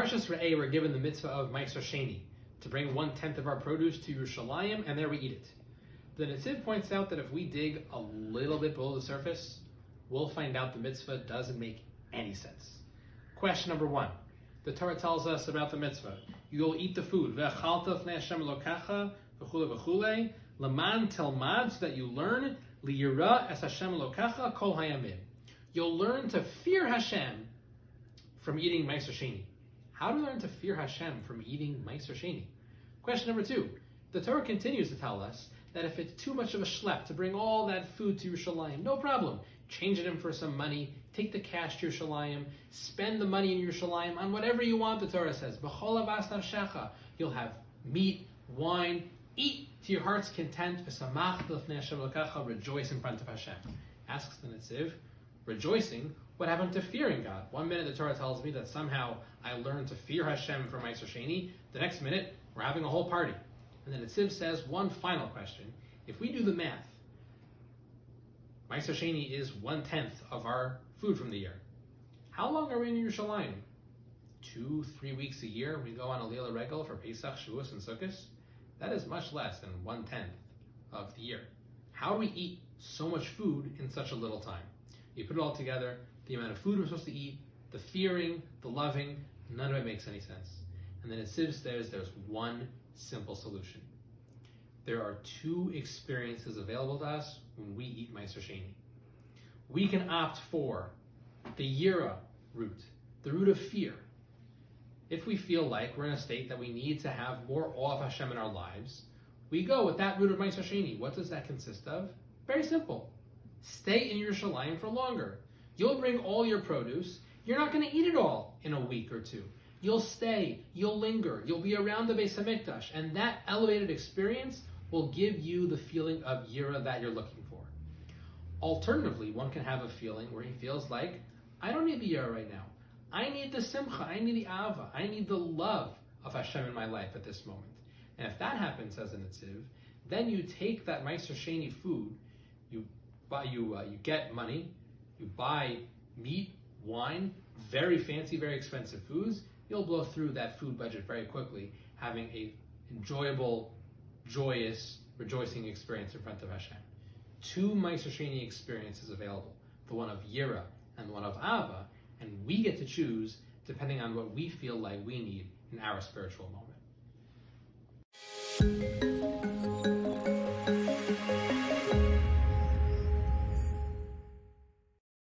Parshas Re'eh, we're given the mitzvah of Meiser Sheni, to bring 1/10 of our produce to Yerushalayim, and there we eat it. The Netziv points out that if we dig a little bit below the surface, we'll find out the mitzvah doesn't make any sense. Question number 1. The Torah tells us about the mitzvah. You'll eat the food. Ve'achalta fnei Hashem Elokecha v'chule v'chule leman telmad, so that you learn liyira es Hashem Elokecha kol hayamim. You'll learn to fear Hashem from eating Meiser Sheni. How do we learn to fear Hashem from eating Meiser Sheni? Question number 2. The Torah continues to tell us that if it's too much of a schlep to bring all that food to Yerushalayim, no problem. Change it in for some money, take the cash to Yerushalayim, spend the money in Yerushalayim on whatever you want, the Torah says. B'chol avas nafshecha. You'll have meat, wine, eat to your heart's content. V'samach l'fnei Hashem Elokecha, rejoice in front of Hashem. Asks the Netziv, rejoicing, what happened to fearing God? One minute the Torah tells me that somehow I learned to fear Hashem for Meiser Sheni. The next minute, we're having a whole party. And then Netziv says one final question. If we do the math, Meiser Sheni is 1/10 of our food from the year. How long are we in Yerushalayim? 2-3 weeks a year. We go on a Leila Regel for Pesach, Shavuos, and Sukkot. That is much less than 1/10 of the year. How do we eat so much food in such a little time? You put it all together, the amount of food we're supposed to eat, the fearing, the loving, none of it makes any sense. And then it says there's one simple solution. There are 2 experiences available to us when we eat Meiser Sheni. We can opt for the Yira route, the route of fear. If we feel like we're in a state that we need to have more awe of Hashem in our lives, we go with that route of Meiser Sheni. What does that consist of? Very simple. Stay in Yerushalayim for longer. You'll bring all your produce. You're not going to eat it all in a week or 2. You'll stay, you'll linger, you'll be around the Beis HaMikdash, and that elevated experience will give you the feeling of Yira that you're looking for. Alternatively, one can have a feeling where he feels like, I don't need the Yira right now. I need the Simcha, I need the Ava, I need the love of Hashem in my life at this moment. And if that happens, says the Netziv, then you take that Meiser Sheni food, you get money, you buy meat, wine, very fancy, very expensive foods. You'll blow through that food budget very quickly, having a enjoyable, joyous, rejoicing experience in front of Hashem. 2 Meiser Sheni experiences available, the one of Yira and the one of Ava, and we get to choose depending on what we feel like we need in our spiritual moment.